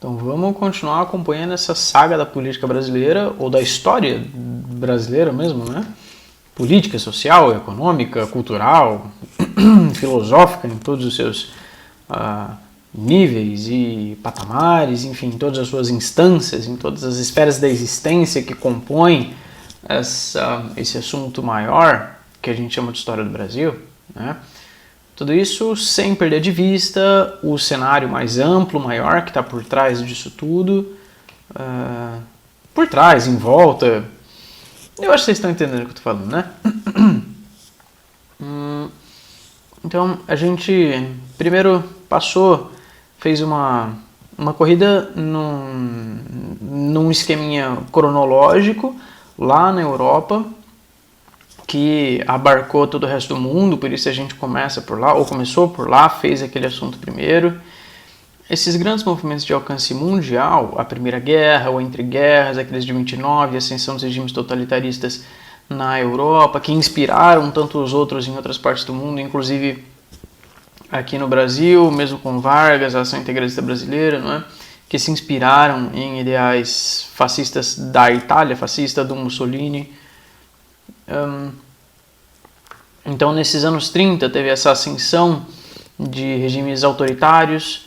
Então vamos continuar acompanhando essa saga da política brasileira, ou da história brasileira mesmo, né? Política, social, econômica, cultural, filosófica, em todos os seus níveis e patamares, enfim, em todas as suas instâncias, em todas as esferas da existência que compõem esse assunto maior que a gente chama de história do Brasil, né? Tudo isso sem perder de vista o cenário mais amplo, maior, que está por trás disso tudo. Por trás, em volta. Eu acho que vocês estão entendendo o que eu estou falando, né? Então, a gente primeiro fez uma corrida num esqueminha cronológico lá na Europa, que abarcou todo o resto do mundo, por isso a gente começa por lá, ou começou por lá, fez aquele assunto primeiro. Esses grandes movimentos de alcance mundial, a Primeira Guerra, ou Entre Guerras, aqueles de 29, a ascensão dos regimes totalitaristas na Europa, que inspiraram tantos outros em outras partes do mundo, inclusive aqui no Brasil, mesmo com Vargas, a ação integralista brasileira, não é? Que se inspiraram em ideais fascistas da Itália, fascista do Mussolini. Então, nesses anos 30, teve essa ascensão de regimes autoritários,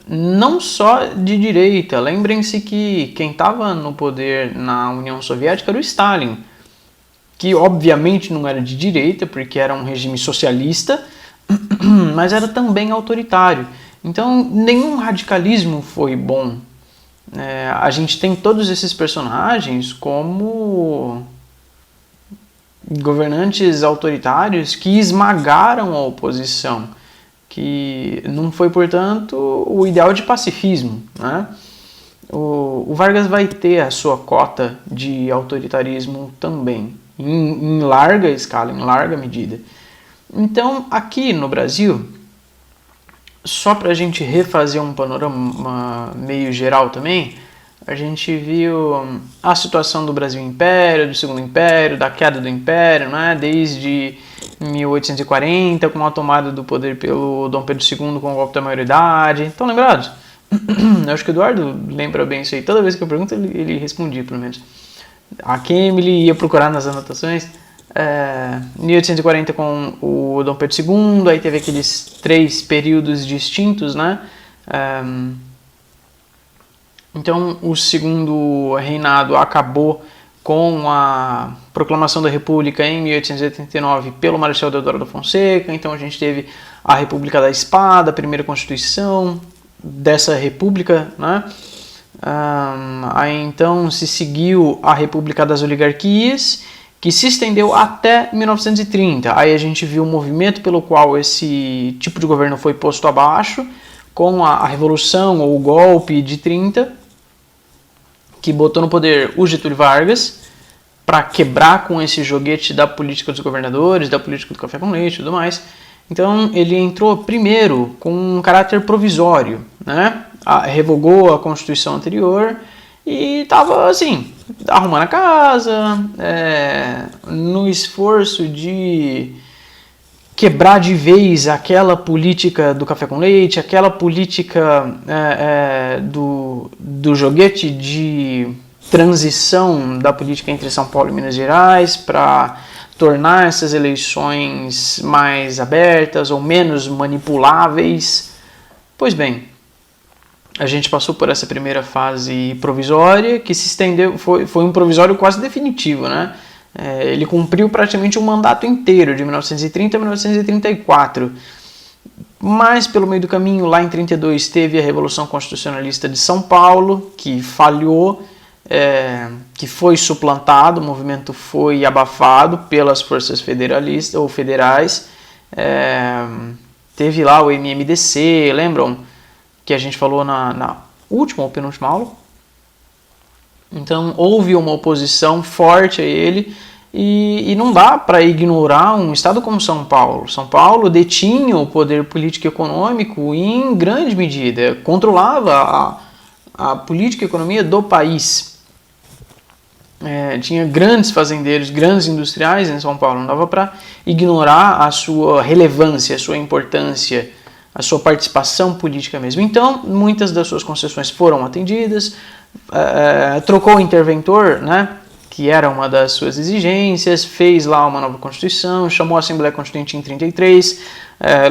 não só de direita. Lembrem-se que quem estava no poder na União Soviética era o Stalin, que obviamente não era de direita, porque era um regime socialista, mas era também autoritário. Então, nenhum radicalismo foi bom. A gente tem todos esses personagens como governantes autoritários que esmagaram a oposição, que não foi, portanto, o ideal de pacifismo, né? O Vargas vai ter a sua cota de autoritarismo também, em larga escala, em larga medida. Então, aqui no Brasil, só para a gente refazer um panorama meio geral também, a gente viu a situação do Brasil Império, do Segundo Império, da queda do Império, né? Desde 1840, com a tomada do poder pelo Dom Pedro II com o golpe da maioridade. Estão lembrados? Eu acho que o Eduardo lembra bem isso aí. Toda vez que eu pergunto, ele respondia, pelo menos. Aqui ele ia procurar nas anotações. 1840 com o Dom Pedro II, aí teve aqueles 3 períodos distintos, né? Então, o segundo reinado acabou com a proclamação da República em 1889 pelo Marechal Deodoro da Fonseca. Então, a gente teve a República da Espada, a primeira Constituição dessa República, né? Aí, então, se seguiu a República das Oligarquias, que se estendeu até 1930. Aí a gente viu o movimento pelo qual esse tipo de governo foi posto abaixo, com a Revolução ou o golpe de 30, que botou no poder o Getúlio Vargas, para quebrar com esse joguete da política dos governadores, da política do café com leite e tudo mais. Então ele entrou primeiro com um caráter provisório, né? Revogou a Constituição anterior e estava assim, arrumando a casa, no esforço de quebrar de vez aquela política do café com leite, aquela política do joguete de transição da política entre São Paulo e Minas Gerais para tornar essas eleições mais abertas ou menos manipuláveis. Pois bem, a gente passou por essa primeira fase provisória que se estendeu, foi um provisório quase definitivo, né? Ele cumpriu praticamente um mandato inteiro, de 1930 a 1934. Mas, pelo meio do caminho, lá em 32, teve a Revolução Constitucionalista de São Paulo, que falhou, que foi suplantado, o movimento foi abafado pelas forças federalistas ou federais. Teve lá o MMDC, lembram? Que a gente falou na última ou penúltima aula. Então, houve uma oposição forte a ele e não dá para ignorar um estado como São Paulo. São Paulo detinha o poder político e econômico e, em grande medida, controlava a política e economia do país. Tinha grandes fazendeiros, grandes industriais em São Paulo. Não dava para ignorar a sua relevância, a sua importância a sua participação política mesmo. Então, muitas das suas concessões foram atendidas, trocou o interventor, né, que era uma das suas exigências, fez lá uma nova Constituição, chamou a Assembleia Constituinte em 33,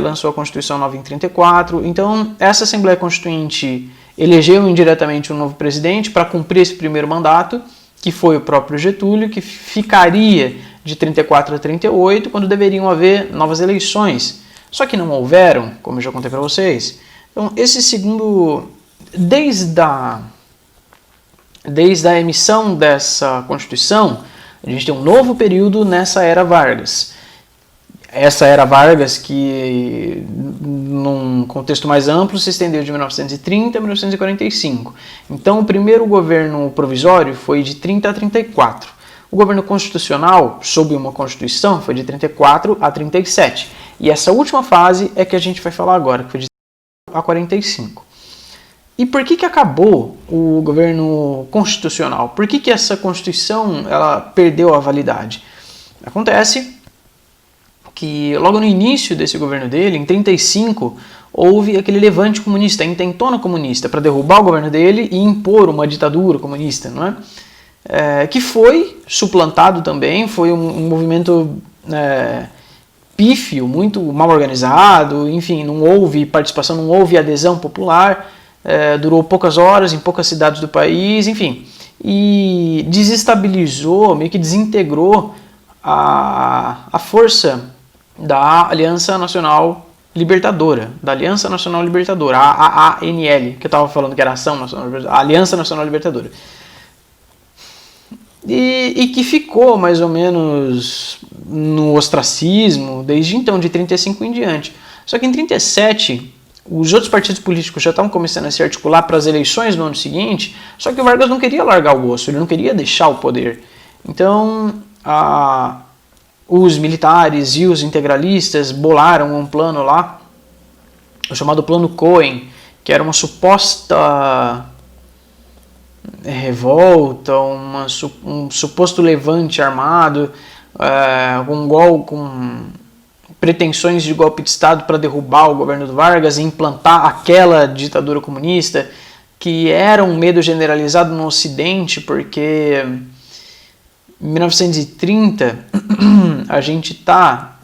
lançou a Constituição nova em 34. Então, essa Assembleia Constituinte elegeu indiretamente um novo presidente para cumprir esse primeiro mandato, que foi o próprio Getúlio, que ficaria de 34 a 38, quando deveriam haver novas eleições. Só que não houveram, como eu já contei para vocês. Então, esse segundo, desde a emissão dessa Constituição, a gente tem um novo período nessa era Vargas. Essa era Vargas que, num contexto mais amplo, se estendeu de 1930 a 1945. Então, o primeiro governo provisório foi de 30 a 34. O governo constitucional, sob uma Constituição, foi de 34 a 37. E essa última fase é que a gente vai falar agora, que foi de 30 a 45. E por que acabou o governo constitucional? Por que essa Constituição ela perdeu a validade? Acontece que logo no início desse governo dele, em 35, houve aquele levante comunista, a intentona comunista, para derrubar o governo dele e impor uma ditadura comunista, não é? Que foi suplantado também, foi um movimento pífio, muito mal organizado, enfim, não houve participação, não houve adesão popular, durou poucas horas em poucas cidades do país, enfim, e desestabilizou, meio que desintegrou a força da Aliança Nacional Libertadora, a ANL, que eu estava falando que era a Aliança Nacional Libertadora. E que ficou mais ou menos no ostracismo desde então, de 35 em diante. Só que em 37, os outros partidos políticos já estavam começando a se articular para as eleições no ano seguinte, só que o Vargas não queria largar o osso, ele não queria deixar o poder. Então, os militares e os integralistas bolaram um plano lá, o chamado Plano Cohen, que era uma suposta revolta, um suposto levante armado, com pretensões de golpe de Estado para derrubar o governo do Vargas e implantar aquela ditadura comunista, que era um medo generalizado no Ocidente, porque em 1930 a gente está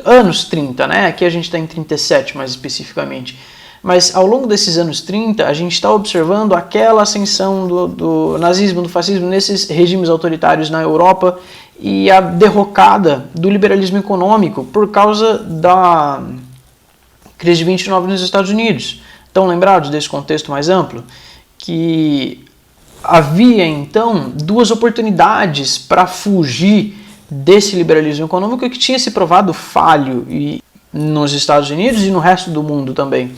anos 30, né? Aqui a gente está em 37 mais especificamente. Mas ao longo desses anos 30, a gente está observando aquela ascensão do nazismo, do fascismo nesses regimes autoritários na Europa e a derrocada do liberalismo econômico por causa da crise de 29 nos Estados Unidos. Estão lembrados desse contexto mais amplo? Que havia então duas oportunidades para fugir desse liberalismo econômico que tinha se provado falho nos Estados Unidos e no resto do mundo também.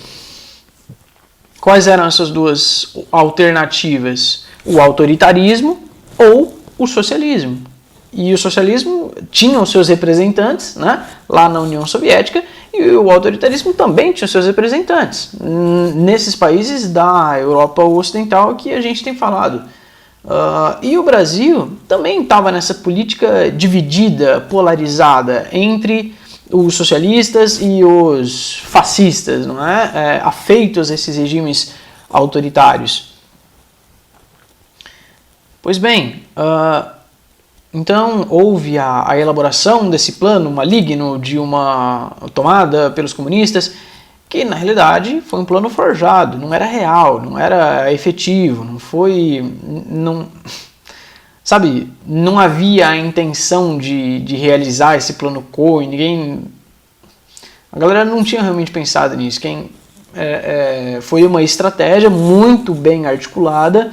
Quais eram essas duas alternativas? O autoritarismo ou o socialismo. E o socialismo tinha os seus representantes, né, lá na União Soviética, e o autoritarismo também tinha os seus representantes nesses países da Europa Ocidental que a gente tem falado. E o Brasil também estava nessa política dividida, polarizada entre os socialistas e os fascistas, não é? Afeitos a esses regimes autoritários. Pois bem, então houve a elaboração desse plano maligno de uma tomada pelos comunistas, que na realidade foi um plano forjado, não era real, não era efetivo, não havia a intenção de realizar esse plano Cohen, a galera não tinha realmente pensado nisso. Foi uma estratégia muito bem articulada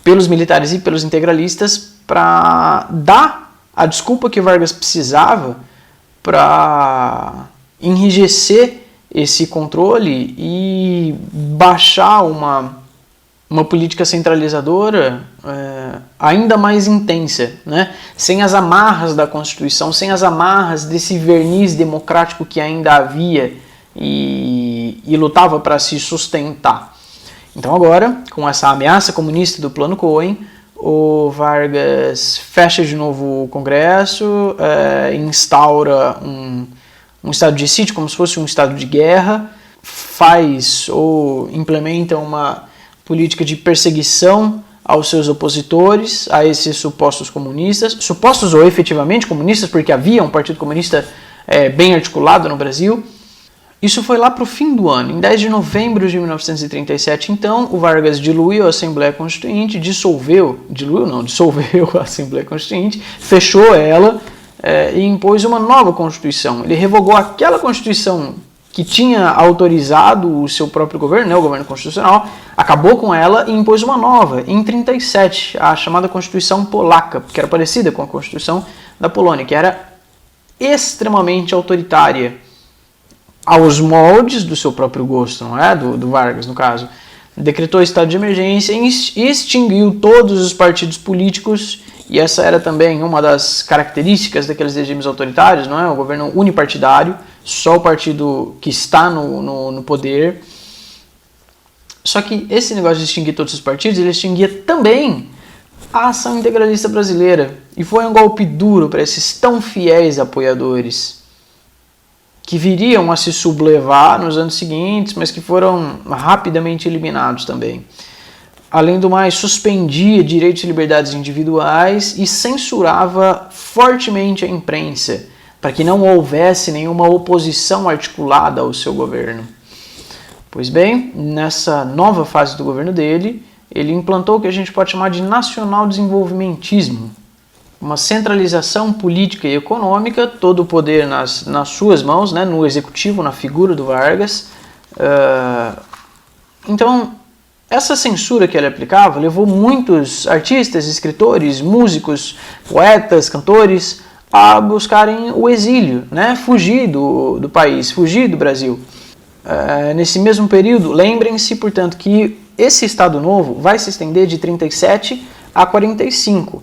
pelos militares e pelos integralistas para dar a desculpa que Vargas precisava para enrijecer esse controle e baixar uma política centralizadora ainda mais intensa, né? Sem as amarras da Constituição, sem as amarras desse verniz democrático que ainda havia e lutava para se sustentar. Então agora, com essa ameaça comunista do Plano Cohen, o Vargas fecha de novo o Congresso, instaura um estado de sítio, como se fosse um estado de guerra, faz ou implementa uma política de perseguição aos seus opositores, a esses supostos comunistas, supostos ou efetivamente comunistas, porque havia um partido comunista bem articulado no Brasil. Isso foi lá para o fim do ano. Em 10 de novembro de 1937, então, o Vargas diluiu a Assembleia Constituinte, dissolveu a Assembleia Constituinte, fechou ela e impôs uma nova Constituição. Ele revogou aquela Constituição que tinha autorizado o seu próprio governo, né, o governo constitucional, acabou com ela e impôs uma nova, em 37, a chamada Constituição Polaca, que era parecida com a Constituição da Polônia, que era extremamente autoritária, aos moldes do seu próprio gosto, não é? Do Vargas, no caso. Decretou estado de emergência e extinguiu todos os partidos políticos, e essa era também uma das características daqueles regimes autoritários, não é? O governo unipartidário, só o partido que está no poder. Só que esse negócio de extinguir todos os partidos, ele extinguia também a Ação Integralista Brasileira, e foi um golpe duro para esses tão fiéis apoiadores, que viriam a se sublevar nos anos seguintes, mas que foram rapidamente eliminados também. Além do mais, suspendia direitos e liberdades individuais e censurava fortemente a imprensa, para que não houvesse nenhuma oposição articulada ao seu governo. Pois bem, nessa nova fase do governo dele, ele implantou o que a gente pode chamar de nacional-desenvolvimentismo, uma centralização política e econômica, todo o poder nas suas mãos, né, no executivo, na figura do Vargas. Então, essa censura que ele aplicava levou muitos artistas, escritores, músicos, poetas, cantores a buscarem o exílio, né, fugir do país, fugir do Brasil. Nesse mesmo período, lembrem-se, portanto, que esse Estado Novo vai se estender de 37 a 45.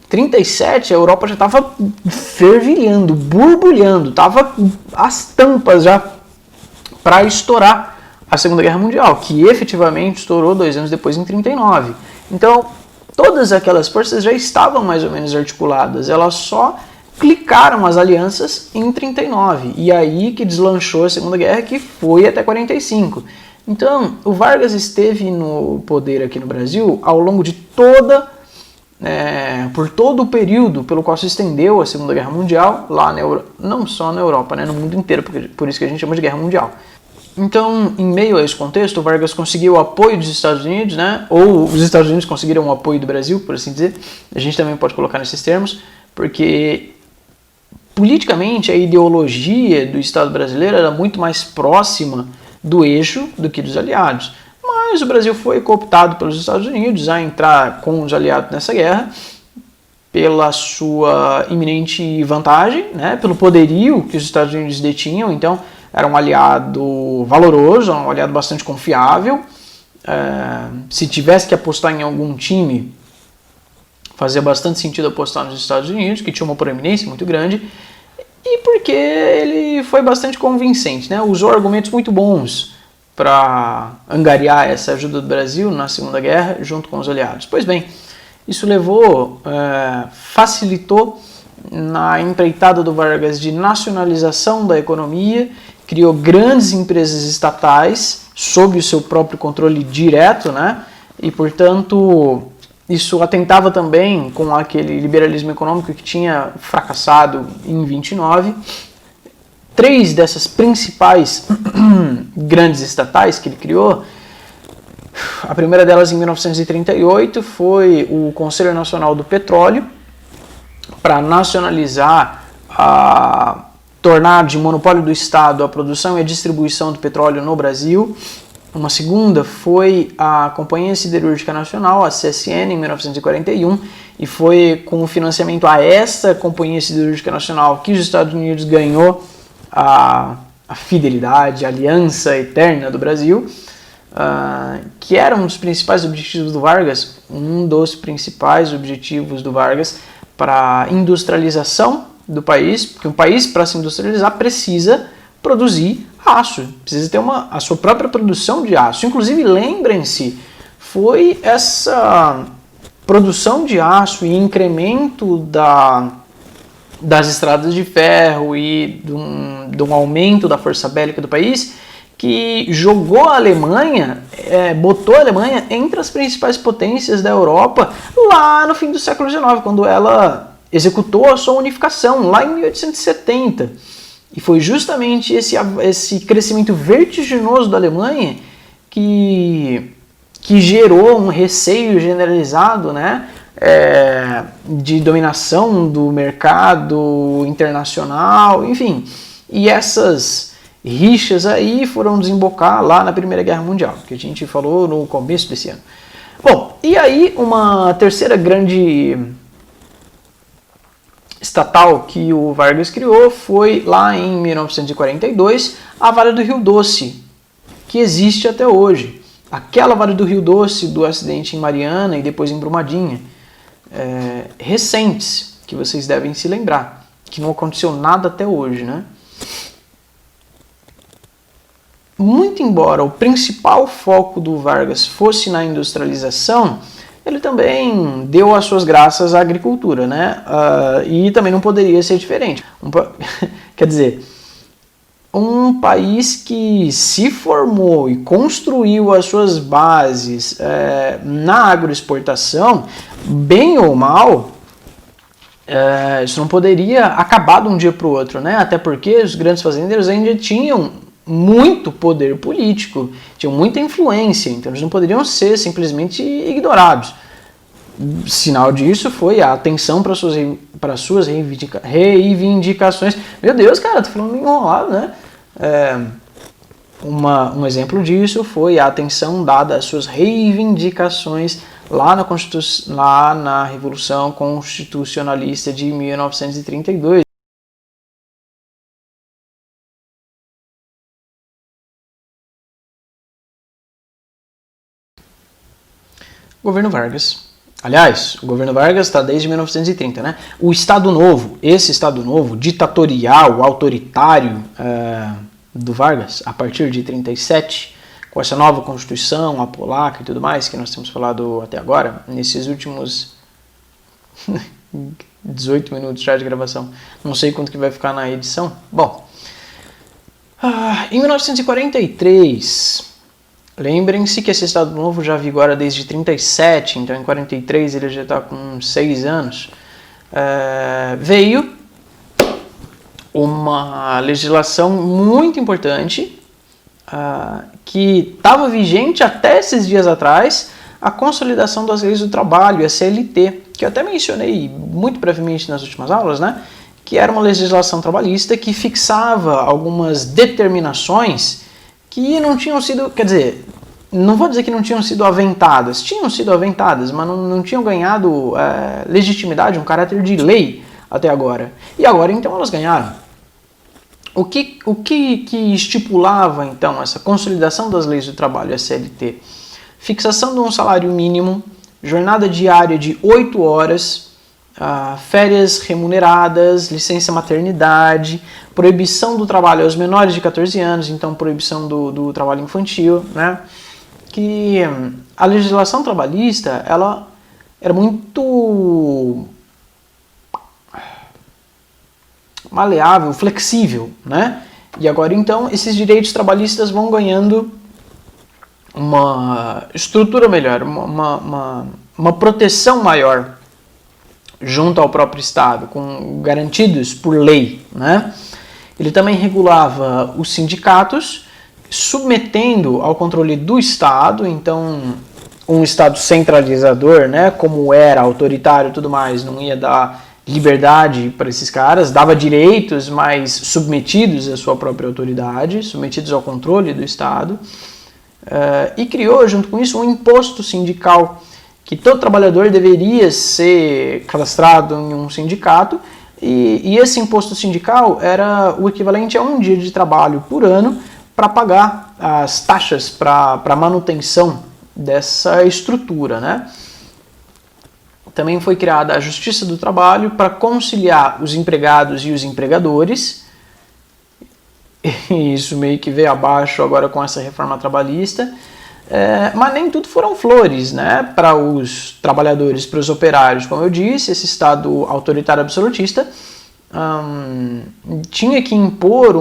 37, a Europa já estava fervilhando, borbulhando, estava as tampas já para estourar a Segunda Guerra Mundial, que efetivamente estourou 2 anos depois, em 39. Então, todas aquelas forças já estavam mais ou menos articuladas, elas só clicaram as alianças em 39, e aí que deslanchou a Segunda Guerra, que foi até 45. Então, o Vargas esteve no poder aqui no Brasil ao longo de por todo o período pelo qual se estendeu a Segunda Guerra Mundial, lá na não só na Europa, né, no mundo inteiro, por isso que a gente chama de Guerra Mundial. Então, em meio a esse contexto, o Vargas conseguiu o apoio dos Estados Unidos, né, ou os Estados Unidos conseguiram o apoio do Brasil, por assim dizer, a gente também pode colocar nesses termos, porque politicamente a ideologia do Estado brasileiro era muito mais próxima do eixo do que dos aliados. Mas o Brasil foi cooptado pelos Estados Unidos a entrar com os aliados nessa guerra pela sua iminente vantagem, né, pelo poderio que os Estados Unidos detinham. Então era um aliado valoroso, um aliado bastante confiável. Se tivesse que apostar em algum time, fazia bastante sentido apostar nos Estados Unidos, que tinha uma proeminência muito grande, e porque ele foi bastante convincente, né, usou argumentos muito bons para angariar essa ajuda do Brasil na Segunda Guerra junto com os aliados. Pois bem, isso facilitou na empreitada do Vargas de nacionalização da economia, criou grandes empresas estatais sob o seu próprio controle direto, né? E, portanto, isso atentava também com aquele liberalismo econômico que tinha fracassado em 29. 3 dessas principais grandes estatais que ele criou, a primeira delas em 1938 foi o Conselho Nacional do Petróleo, para nacionalizar, tornar de monopólio do Estado a produção e a distribuição do petróleo no Brasil. Uma segunda foi a Companhia Siderúrgica Nacional, a CSN, em 1941, e foi com o financiamento a essa Companhia Siderúrgica Nacional que os Estados Unidos ganhou a fidelidade, a aliança eterna do Brasil, que era um dos principais objetivos do Vargas, para a industrialização do país, porque um país, para se industrializar, precisa produzir aço, precisa ter a sua própria produção de aço. Inclusive, lembrem-se, foi essa produção de aço e incremento das estradas de ferro e de um aumento da força bélica do país que jogou a Alemanha, botou a Alemanha entre as principais potências da Europa lá no fim do século XIX, quando ela executou a sua unificação, lá em 1870. E foi justamente esse crescimento vertiginoso da Alemanha que gerou um receio generalizado, né, de dominação do mercado internacional, enfim. E essas rixas aí foram desembocar lá na Primeira Guerra Mundial, que a gente falou no começo desse ano. Bom, e aí uma terceira grande estatal que o Vargas criou foi lá em 1942, a Vale do Rio Doce, que existe até hoje. Aquela Vale do Rio Doce do acidente em Mariana e depois em Brumadinho, recentes, que vocês devem se lembrar, que não aconteceu nada até hoje, né? Muito embora o principal foco do Vargas fosse na industrialização, ele também deu as suas graças à agricultura, né? E também não poderia ser diferente. Quer dizer, um país que se formou e construiu as suas bases na agroexportação, bem ou mal, isso não poderia acabar de um dia para o outro, né? Até porque os grandes fazendeiros ainda tinham muito poder político, tinham muita influência, então eles não poderiam ser simplesmente ignorados. Sinal disso foi a atenção para suas reivindicações. Meu Deus, cara, tô falando enrolado, né? Um exemplo disso foi a atenção dada às suas reivindicações lá na Revolução Constitucionalista de 1932. Governo Vargas. Aliás, o governo Vargas está desde 1930, né? O Estado Novo, esse Estado Novo, ditatorial, autoritário do Vargas, a partir de 37, com essa nova Constituição, a polaca e tudo mais, que nós temos falado até agora, nesses últimos 18 minutos já de gravação. Não sei quanto que vai ficar na edição. Bom, em 1943... Lembrem-se que esse Estado Novo já vigora desde 37, então em 43 ele já está com 6 anos. Veio uma legislação muito importante que estava vigente até esses dias atrás, a consolidação das leis do trabalho, a CLT, que eu até mencionei muito brevemente nas últimas aulas, né? Que era uma legislação trabalhista que fixava algumas determinações que não tinham sido, quer dizer, não vou dizer que não tinham sido aventadas, tinham sido aventadas, mas não tinham ganhado legitimidade, um caráter de lei até agora. E agora então elas ganharam. O que estipulava então essa consolidação das leis do trabalho, a CLT? Fixação de um salário mínimo, jornada diária de 8 horas, férias remuneradas, licença maternidade, proibição do trabalho aos menores de 14 anos, então proibição do trabalho infantil, né? Que a legislação trabalhista, ela era muito maleável, flexível, né? E agora então esses direitos trabalhistas vão ganhando uma estrutura melhor, uma proteção maior junto ao próprio Estado, garantidos por lei, né? Ele também regulava os sindicatos, submetendo ao controle do Estado, então um Estado centralizador, né, como era autoritário e tudo mais, não ia dar liberdade para esses caras, dava direitos, mas submetidos à sua própria autoridade, submetidos ao controle do Estado, e criou, junto com isso, um imposto sindical, que todo trabalhador deveria ser cadastrado em um sindicato, e esse imposto sindical era o equivalente a um dia de trabalho por ano para pagar as taxas para manutenção dessa estrutura, né? Também foi criada a Justiça do Trabalho para conciliar os empregados e os empregadores. E isso meio que veio abaixo agora com essa reforma trabalhista. Mas nem tudo foram flores, né? Para os trabalhadores, para os operários, como eu disse, esse Estado autoritário absolutista tinha que impor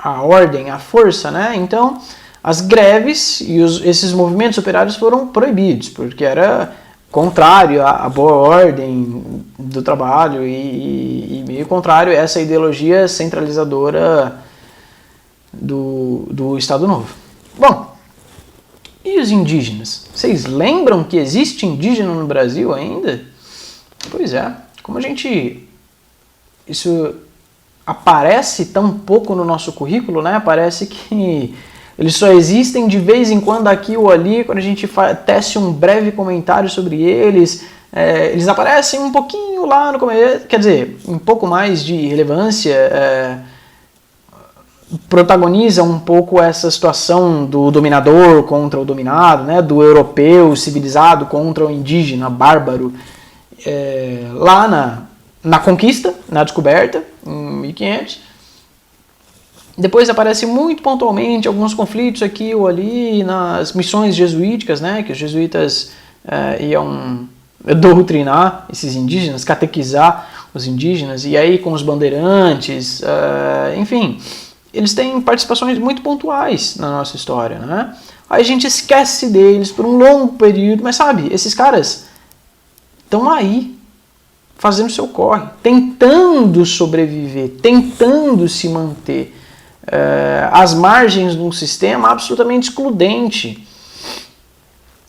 a ordem, a força, né? Então, as greves e esses movimentos operários foram proibidos, porque era contrário à boa ordem do trabalho e meio contrário a essa ideologia centralizadora do Estado Novo. Bom, e os indígenas? Vocês lembram que existe indígena no Brasil ainda? Pois é, como isso aparece tão pouco no nosso currículo, né? Parece que eles só existem de vez em quando aqui ou ali, quando a gente tece um breve comentário sobre eles. Eles aparecem um pouquinho lá no começo, quer dizer, um pouco mais de relevância, protagoniza um pouco essa situação do dominador contra o dominado, né? Do europeu civilizado contra o indígena bárbaro, lá na conquista, na descoberta, em 1500. Depois aparece muito pontualmente alguns conflitos aqui ou ali nas missões jesuíticas, né, que os jesuítas iam doutrinar esses indígenas, catequizar os indígenas, e aí com os bandeirantes, enfim, eles têm participações muito pontuais na nossa história, né? Aí a gente esquece deles por um longo período, mas sabe, esses caras estão aí, fazendo seu corre, tentando sobreviver, tentando se manter às margens de um sistema absolutamente excludente,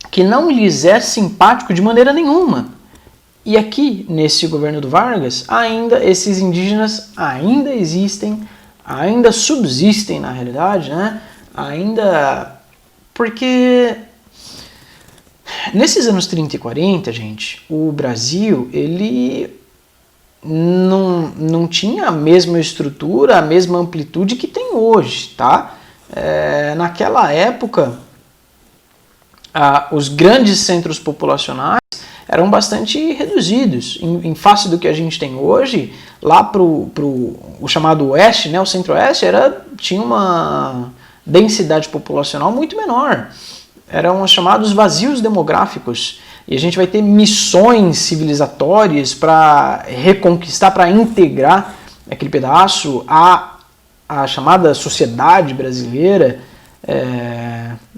que não lhes é simpático de maneira nenhuma. E aqui, nesse governo do Vargas, ainda esses indígenas ainda existem, ainda subsistem na realidade, né? Ainda porque nesses anos 30 e 40, gente, o Brasil, ele não tinha a mesma estrutura, a mesma amplitude que tem hoje, tá? Naquela época, os grandes centros populacionais eram bastante reduzidos. Em face do que a gente tem hoje, lá o chamado Oeste, né, o Centro-Oeste, tinha uma densidade populacional muito menor. Eram os chamados vazios demográficos. E a gente vai ter missões civilizatórias para reconquistar, para integrar aquele pedaço à chamada sociedade brasileira.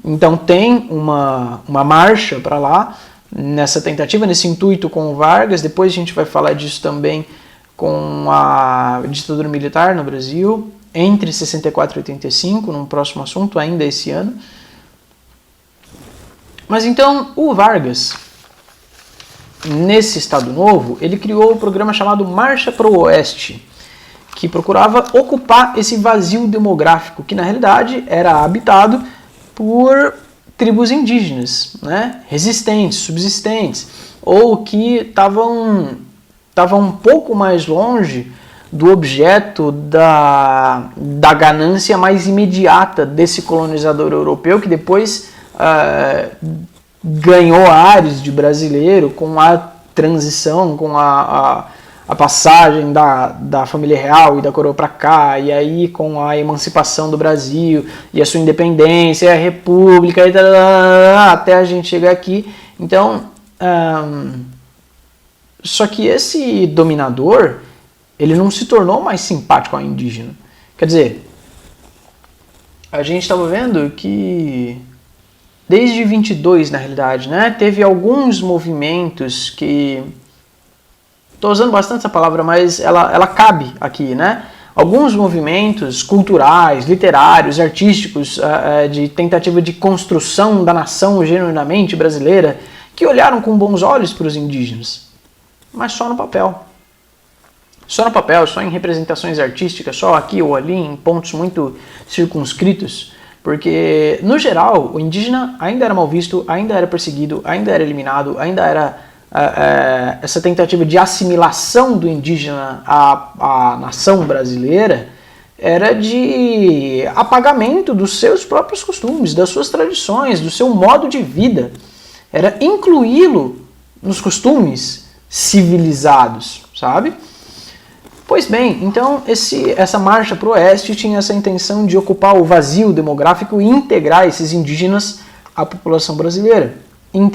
Então tem uma marcha para lá, nessa tentativa, nesse intuito com o Vargas. Depois a gente vai falar disso também com a ditadura militar no Brasil, entre 64 e 85, num próximo assunto, ainda esse ano. Mas então, o Vargas, nesse Estado Novo, ele criou o programa chamado Marcha para o Oeste, que procurava ocupar esse vazio demográfico, que na realidade era habitado por tribos indígenas, né, resistentes, subsistentes, ou que estavam um pouco mais longe do objeto da ganância mais imediata desse colonizador europeu, que depois ganhou ares de brasileiro com a transição, com a passagem da família real e da coroa para cá, e aí com a emancipação do Brasil e a sua independência, a república, e até a gente chegar aqui. Então, só que esse dominador, ele não se tornou mais simpático ao indígena. Quer dizer, a gente estava vendo que desde 22, na realidade, né, teve alguns movimentos que... Estou usando bastante essa palavra, mas ela cabe aqui, né? Alguns movimentos culturais, literários, artísticos, de tentativa de construção da nação genuinamente brasileira, que olharam com bons olhos para os indígenas, mas só no papel. Só no papel, só em representações artísticas, só aqui ou ali, em pontos muito circunscritos, porque, no geral, o indígena ainda era mal visto, ainda era perseguido, ainda era eliminado, ainda era essa tentativa de assimilação do indígena à nação brasileira era de apagamento dos seus próprios costumes, das suas tradições, do seu modo de vida. Era incluí-lo nos costumes civilizados, sabe? Pois bem, então essa marcha para o oeste tinha essa intenção de ocupar o vazio demográfico e integrar esses indígenas à população brasileira. Em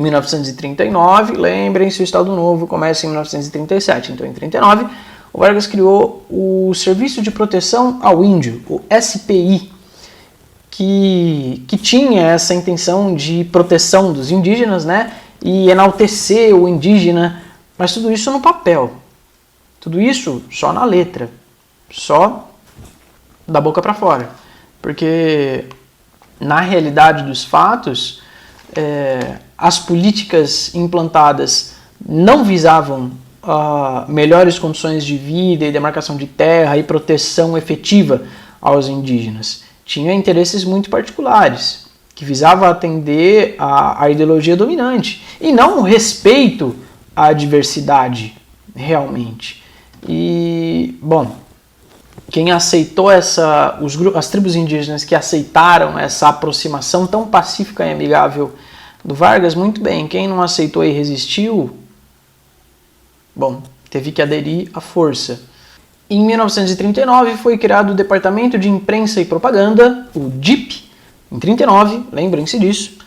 1939, lembrem-se, o Estado Novo começa em 1937, então em 1939 o Vargas criou o Serviço de Proteção ao Índio, o SPI, que tinha essa intenção de proteção dos indígenas, né, e enaltecer o indígena, mas tudo isso no papel, tudo isso só na letra, só da boca para fora, porque na realidade dos fatos, as políticas implantadas não visavam melhores condições de vida e demarcação de terra e proteção efetiva aos indígenas. Tinha interesses muito particulares, que visava atender à ideologia dominante, e não o respeito à diversidade, realmente. E, bom, quem aceitou as tribos indígenas que aceitaram essa aproximação tão pacífica e amigável do Vargas, muito bem. Quem não aceitou e resistiu, bom, teve que aderir à força. Em 1939 foi criado o Departamento de Imprensa e Propaganda, o DIP, em 1939, lembrem-se disso,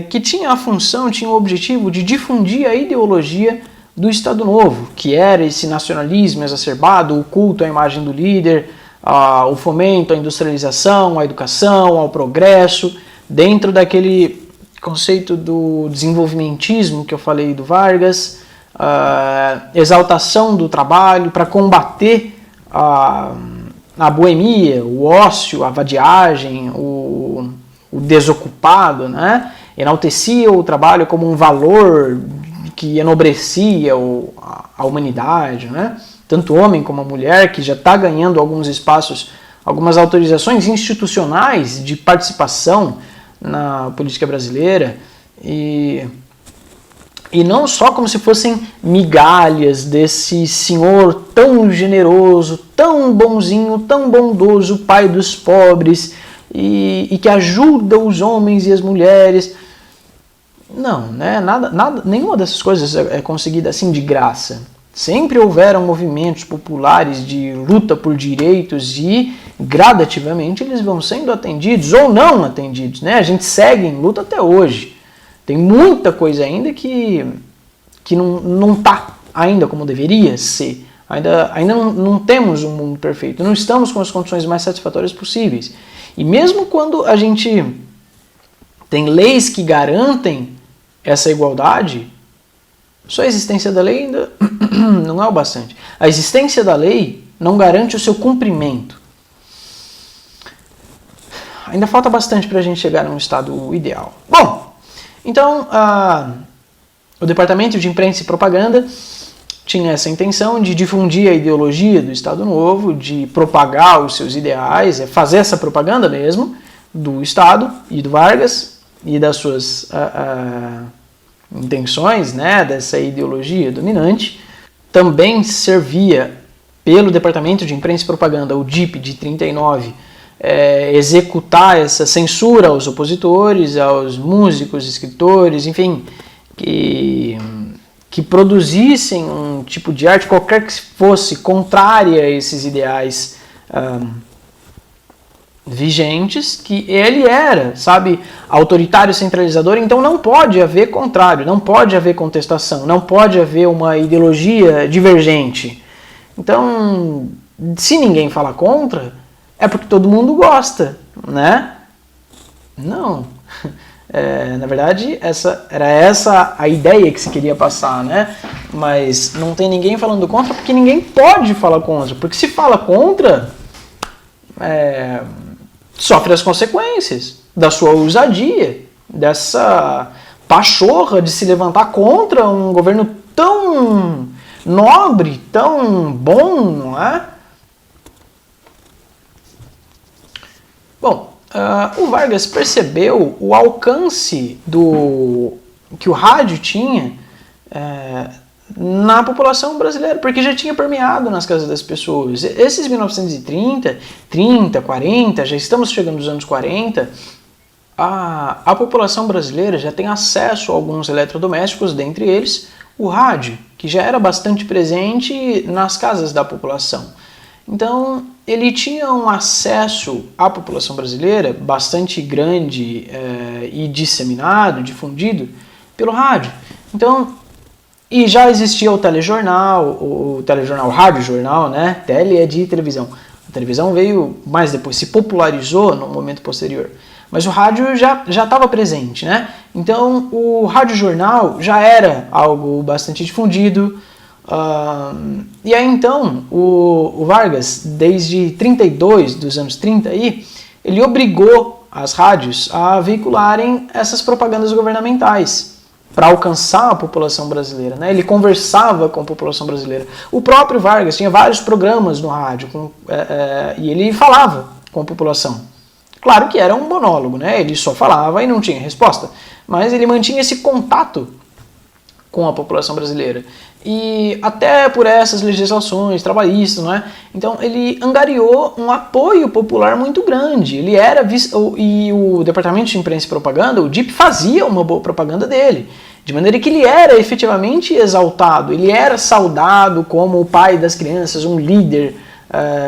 que tinha a função, tinha o objetivo de difundir a ideologia do Estado Novo, que era esse nacionalismo exacerbado, o culto à imagem do líder, o fomento à industrialização, à educação, ao progresso, dentro daquele conceito do desenvolvimentismo que eu falei do Vargas, exaltação do trabalho para combater a boemia, o ócio, a vadiagem, o desocupado, né? Enaltecia o trabalho como um valor que enobrecia a humanidade, né? Tanto o homem como a mulher, que já está ganhando alguns espaços, algumas autorizações institucionais de participação na política brasileira, e não só como se fossem migalhas desse senhor tão generoso, tão bonzinho, tão bondoso, pai dos pobres, e que ajuda os homens e as mulheres. Não, né? Nenhuma dessas coisas é conseguida assim de graça. Sempre houveram movimentos populares de luta por direitos e gradativamente eles vão sendo atendidos ou não atendidos, né? A gente segue em luta até hoje. Tem muita coisa ainda que não está ainda como deveria ser. Ainda não temos um mundo perfeito. Não estamos com as condições mais satisfatórias possíveis. E mesmo quando a gente tem leis que garantem essa igualdade, só a existência da lei ainda não é o bastante. A existência da lei não garante o seu cumprimento. Ainda falta bastante para a gente chegar num estado ideal. Bom, então o Departamento de Imprensa e Propaganda tinha essa intenção de difundir a ideologia do Estado Novo, de propagar os seus ideais, fazer essa propaganda mesmo do Estado e do Vargas e das suas intenções, né, dessa ideologia dominante. Também servia pelo Departamento de Imprensa e Propaganda, o DIP de 39, executar essa censura aos opositores, aos músicos, escritores, enfim, que produzissem um tipo de arte, qualquer que fosse, contrária a esses ideais vigentes, que ele era, sabe, autoritário, centralizador, então não pode haver contrário, não pode haver contestação, não pode haver uma ideologia divergente. Então, se ninguém fala contra, é porque todo mundo gosta, né? Não. Na verdade, era essa a ideia que se queria passar, né? Mas não tem ninguém falando contra porque ninguém pode falar contra. Porque se fala contra, sofre as consequências da sua ousadia, dessa pachorra de se levantar contra um governo tão nobre, tão bom, não é? Bom, o Vargas percebeu o alcance que o rádio tinha na população brasileira, porque já tinha permeado nas casas das pessoas. Esses 1930, 30, 40, já estamos chegando nos anos 40, a população brasileira já tem acesso a alguns eletrodomésticos, dentre eles o rádio, que já era bastante presente nas casas da população. Então, ele tinha um acesso à população brasileira bastante grande e disseminado, difundido pelo rádio. Então, E já existia o telejornal, o rádio-jornal, né? Tele é de televisão. A televisão veio mais depois, se popularizou no momento posterior. Mas o rádio já estava presente, né? Então o rádio-jornal já era algo bastante difundido. E aí então o Vargas, desde 32, dos anos 30 aí, ele obrigou as rádios a veicularem essas propagandas governamentais para alcançar a população brasileira, né? Ele conversava com a população brasileira. O próprio Vargas tinha vários programas no rádio e ele falava com a população. Claro que era um monólogo, né? Ele só falava e não tinha resposta, mas ele mantinha esse contato com a população brasileira. E até por essas legislações trabalhistas, né? Então ele angariou um apoio popular muito grande. Ele era e o Departamento de Imprensa e Propaganda, o DIP, fazia uma boa propaganda dele, de maneira que ele era efetivamente exaltado, ele era saudado como o pai das crianças, um líder,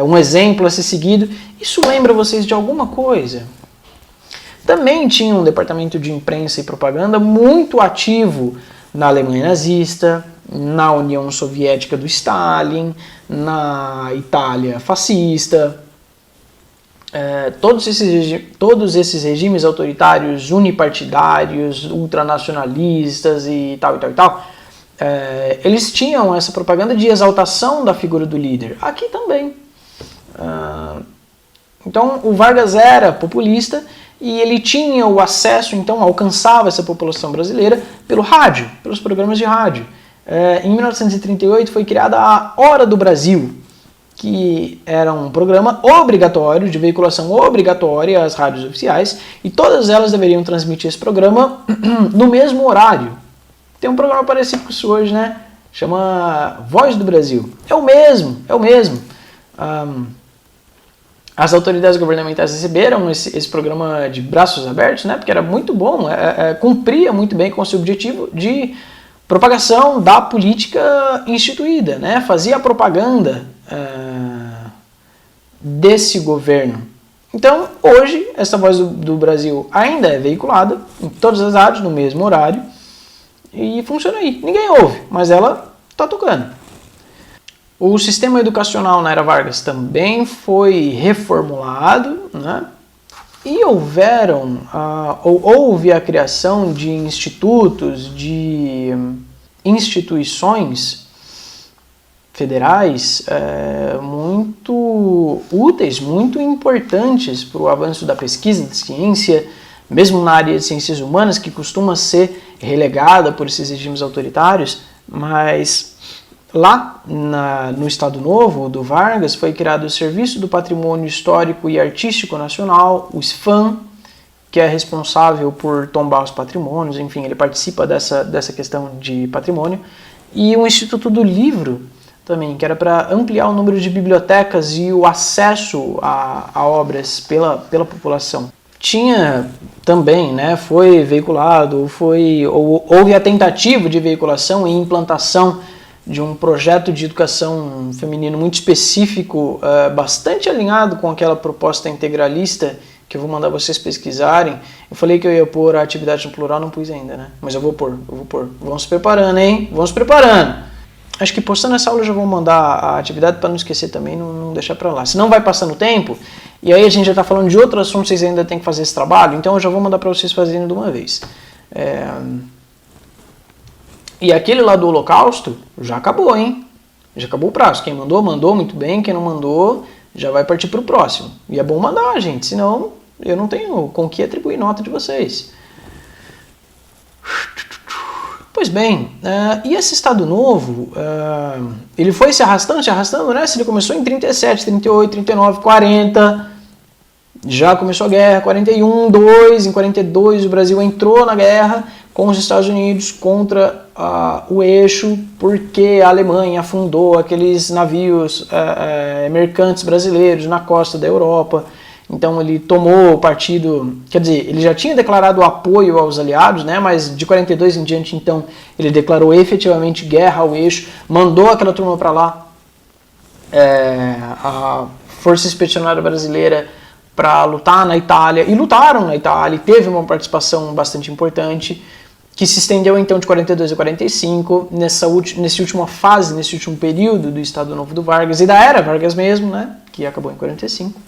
um exemplo a ser seguido. Isso lembra vocês de alguma coisa? Também tinha um departamento de imprensa e propaganda muito ativo na Alemanha nazista, na União Soviética do Stalin, na Itália fascista. Todos esses regimes autoritários, unipartidários, ultranacionalistas e tal, eles tinham essa propaganda de exaltação da figura do líder. Aqui também. Então o Vargas era populista e ele tinha o acesso, então alcançava essa população brasileira pelo rádio, pelos programas de rádio. Em 1938 foi criada a Hora do Brasil, que era um programa obrigatório, de veiculação obrigatória às rádios oficiais, e todas elas deveriam transmitir esse programa no mesmo horário. Tem um programa parecido com isso hoje, né? Chama Voz do Brasil. É o mesmo. As autoridades governamentais receberam esse programa de braços abertos, né? Porque era muito bom, cumpria muito bem com o seu objetivo de propagação da política instituída, né? Fazia a propaganda desse governo. Então, hoje, essa Voz do Brasil ainda é veiculada em todas as rádios, no mesmo horário, e funciona aí. Ninguém ouve, mas ela está tocando. O sistema educacional na era Vargas também foi reformulado, né? E houve a criação de institutos, de instituições federais muito úteis, muito importantes para o avanço da pesquisa, da ciência, mesmo na área de ciências humanas, que costuma ser relegada por esses regimes autoritários, mas lá no Estado Novo do Vargas foi criado o Serviço do Patrimônio Histórico e Artístico Nacional, o SFAM, que é responsável por tombar os patrimônios, enfim, ele participa dessa questão de patrimônio, e o Instituto do Livro também, que era para ampliar o número de bibliotecas e o acesso a obras pela população. Tinha também, né, foi veiculado, houve a tentativa de veiculação e implantação de um projeto de educação feminino muito específico, bastante alinhado com aquela proposta integralista que eu vou mandar vocês pesquisarem. Eu falei que eu ia pôr a atividade no plural, não pus ainda, né? Mas eu vou pôr. Vamos se preparando, hein? Vamos se preparando. Acho que postando essa aula eu já vou mandar a atividade para não esquecer também, não deixar para lá. Senão vai passando o tempo, e aí a gente já está falando de outro assunto, vocês ainda têm que fazer esse trabalho, então eu já vou mandar para vocês fazerem de uma vez. E aquele lá do Holocausto já acabou, hein? Já acabou o prazo. Quem mandou, mandou muito bem. Quem não mandou, já vai partir para o próximo. E é bom mandar, gente, senão eu não tenho com que atribuir nota de vocês. Pois bem, e esse Estado Novo, ele foi se arrastando, né? Se ele começou em 37, 38, 39, 40, já começou a guerra, 41, 2, em 42 o Brasil entrou na guerra com os Estados Unidos contra o eixo, porque a Alemanha afundou aqueles navios mercantes brasileiros na costa da Europa. Então ele tomou o partido, quer dizer, ele já tinha declarado apoio aos aliados, né, mas de 42 em diante, então, ele declarou efetivamente guerra ao eixo, mandou aquela turma para lá, a Força Expedicionária Brasileira, para lutar na Itália, e lutaram na Itália, e teve uma participação bastante importante. que se estendeu então de 42 a 45, nessa última fase, nesse último período do Estado Novo do Vargas, e da era Vargas mesmo, né, que acabou em 45.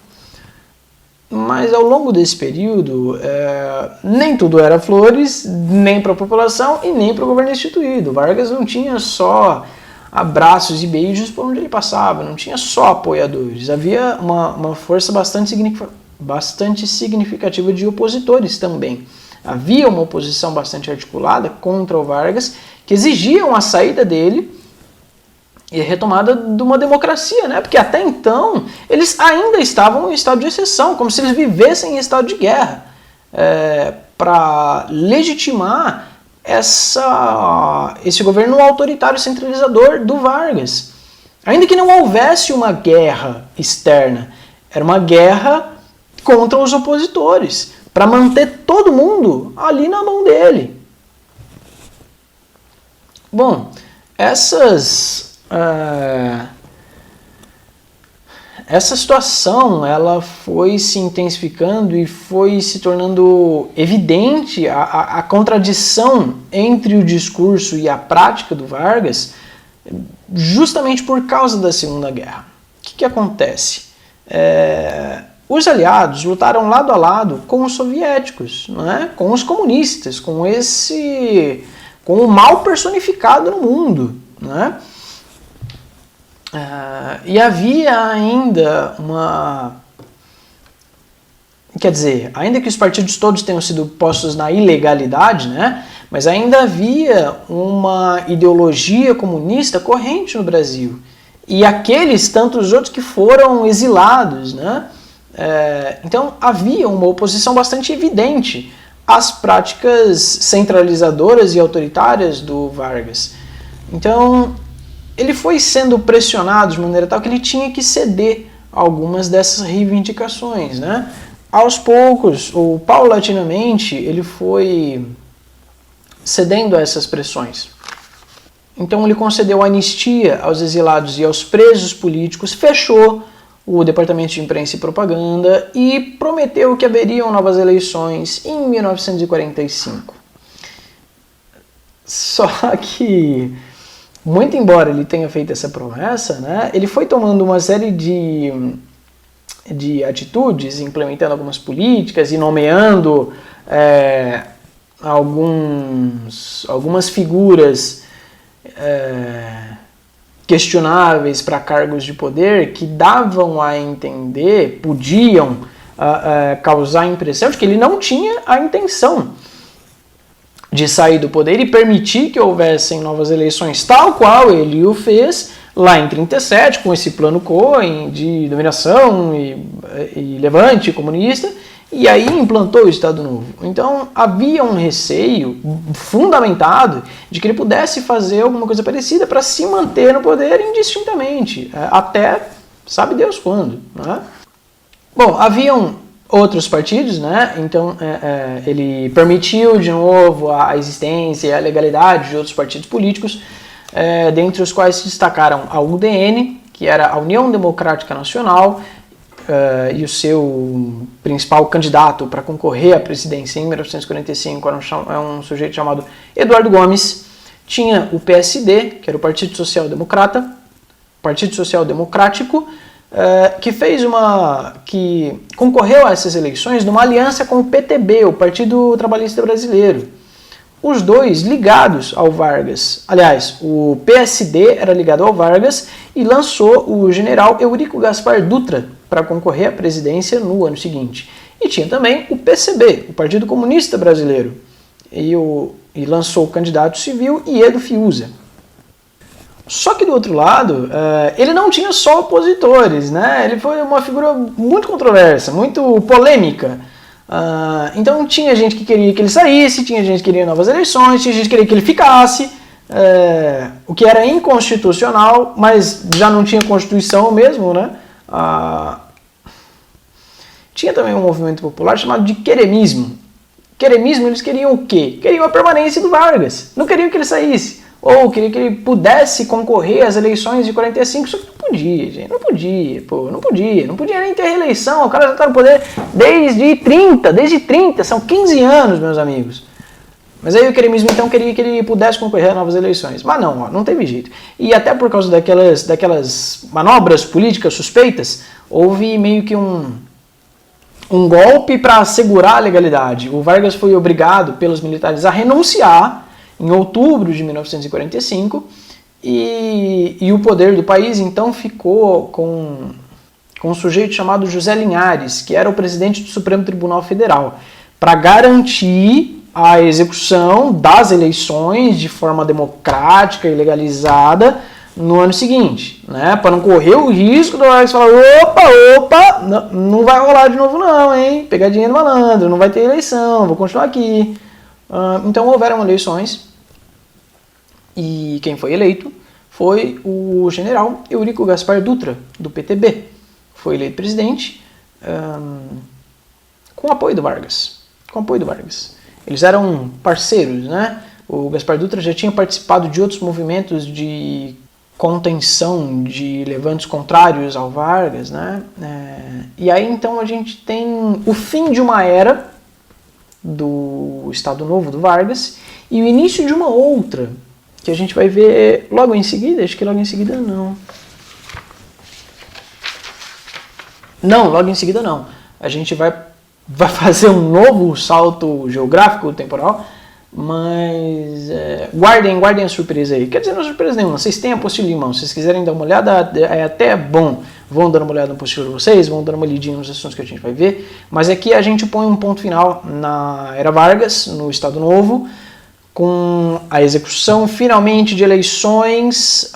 Mas ao longo desse período, nem tudo era flores, nem para a população e nem para o governo instituído. Vargas não tinha só abraços e beijos por onde ele passava, não tinha só apoiadores. Havia uma força bastante significativa de opositores também. Havia uma oposição bastante articulada contra o Vargas, que exigiam a saída dele e a retomada de uma democracia, né? Porque até então eles ainda estavam em estado de exceção, como se eles vivessem em estado de guerra, para legitimar esse governo autoritário centralizador do Vargas. Ainda que não houvesse uma guerra externa, era uma guerra contra os opositores, para manter todo mundo ali na mão dele. Bom, essa situação ela foi se intensificando e foi se tornando evidente a contradição entre o discurso e a prática do Vargas, justamente por causa da Segunda Guerra. O que acontece? Os aliados lutaram lado a lado com os soviéticos, né? Com os comunistas, com o mal personificado no mundo, né? E havia ainda ainda que os partidos todos tenham sido postos na ilegalidade, né? Mas ainda havia uma ideologia comunista corrente no Brasil. E aqueles tantos outros que foram exilados, né? Então havia uma oposição bastante evidente às práticas centralizadoras e autoritárias do Vargas. Então ele foi sendo pressionado de maneira tal que ele tinha que ceder a algumas dessas reivindicações, né? Aos poucos, ou paulatinamente, ele foi cedendo a essas pressões. Então ele concedeu anistia aos exilados e aos presos políticos, fechou o Departamento de Imprensa e Propaganda e prometeu que haveriam novas eleições em 1945. Só que, muito embora ele tenha feito essa promessa, né, ele foi tomando uma série de atitudes, implementando algumas políticas e nomeando algumas figuras questionáveis para cargos de poder que davam a entender, podiam causar a impressão de que ele não tinha a intenção de sair do poder e permitir que houvessem novas eleições, tal qual ele o fez lá em 1937, com esse plano Cohen de dominação e levante comunista, e aí implantou o Estado Novo. Então havia um receio fundamentado de que ele pudesse fazer alguma coisa parecida para se manter no poder indistintamente, até sabe Deus quando, né? Bom, haviam outros partidos, né? Então ele permitiu de novo a existência e a legalidade de outros partidos políticos, dentre os quais se destacaram a UDN, que era a União Democrática Nacional, e o seu principal candidato para concorrer à presidência em 1945 era um sujeito chamado Eduardo Gomes. Tinha o PSD, que era o Partido Social Democrata, Partido Social Democrático, que concorreu a essas eleições numa aliança com o PTB, o Partido Trabalhista Brasileiro. Os dois ligados ao Vargas. Aliás, o PSD era ligado ao Vargas e lançou o general Eurico Gaspar Dutra para concorrer à presidência no ano seguinte. E tinha também o PCB, o Partido Comunista Brasileiro, e lançou o candidato civil Iedo Fiuza. Só que do outro lado, ele não tinha só opositores, né? Ele foi uma figura muito controversa, muito polêmica. Então tinha gente que queria que ele saísse, tinha gente que queria novas eleições, tinha gente que queria que ele ficasse, o que era inconstitucional, mas já não tinha Constituição mesmo, né? Tinha também um movimento popular chamado de queremismo. Queremismo, eles queriam o quê? Queriam a permanência do Vargas, não queriam que ele saísse. Ou queria que ele pudesse concorrer às eleições de 45, só que não podia, gente, não podia nem ter reeleição, o cara já está no poder desde 30, são 15 anos, meus amigos. Mas aí o queremismo então queria que ele pudesse concorrer a novas eleições. Mas não, ó, não teve jeito. E até por causa daquelas manobras políticas suspeitas, houve meio que um golpe para assegurar a legalidade. O Vargas foi obrigado pelos militares a renunciar em outubro de 1945 e o poder do país então ficou com um sujeito chamado José Linhares, que era o presidente do Supremo Tribunal Federal, para garantir a execução das eleições de forma democrática e legalizada no ano seguinte, né? Para não correr o risco do Vargas falar, opa, não vai rolar de novo não, hein? Pegadinha do malandro, não vai ter eleição, vou continuar aqui. Então houveram eleições e quem foi eleito foi o general Eurico Gaspar Dutra, do PTB. Foi eleito presidente com o apoio do Vargas. Eles eram parceiros, né? O Gaspar Dutra já tinha participado de outros movimentos de contenção de levantes contrários ao Vargas, né? E aí então a gente tem o fim de uma era do Estado Novo do Vargas e o início de uma outra, que a gente vai ver logo em seguida. Acho que logo em seguida não. Não, logo em seguida não. A gente vai fazer um novo salto geográfico, temporal, mas guardem a surpresa aí. Quer dizer, não é surpresa nenhuma, vocês têm a apostila em mão, se vocês quiserem dar uma olhada, é até bom. Vão dando uma olhada no apostila de vocês, vão dando uma lidinha nos assuntos que a gente vai ver, mas aqui a gente põe um ponto final na Era Vargas, no Estado Novo, com a execução finalmente de eleições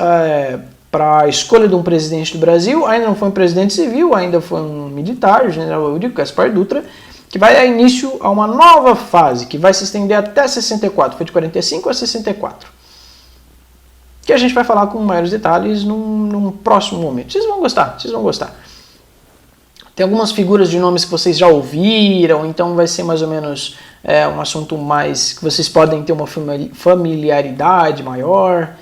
para a escolha de um presidente do Brasil. Ainda não foi um presidente civil, ainda foi um militar, o general Eurico Gaspar Dutra, que vai dar início a uma nova fase, que vai se estender até 64, foi de 45 a 64. Que a gente vai falar com maiores detalhes num próximo momento. Vocês vão gostar. Tem algumas figuras de nomes que vocês já ouviram, então vai ser mais ou menos um assunto mais que vocês podem ter uma familiaridade maior.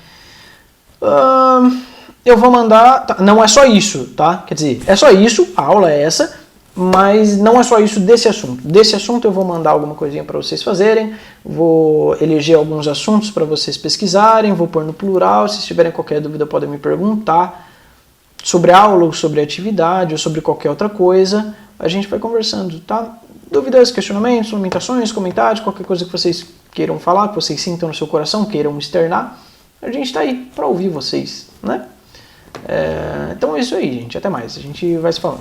Eu vou mandar... Não é só isso, tá? Quer dizer, é só isso, a aula é essa, mas não é só isso desse assunto. Desse assunto eu vou mandar alguma coisinha para vocês fazerem, vou eleger alguns assuntos para vocês pesquisarem, vou pôr no plural, se tiverem qualquer dúvida podem me perguntar sobre a aula, ou sobre a atividade, ou sobre qualquer outra coisa, a gente vai conversando, tá? Dúvidas, questionamentos, lamentações, comentários, qualquer coisa que vocês queiram falar, que vocês sintam no seu coração, queiram externar, a gente está aí para ouvir vocês, né? Então é isso aí, gente. Até mais. A gente vai se falando.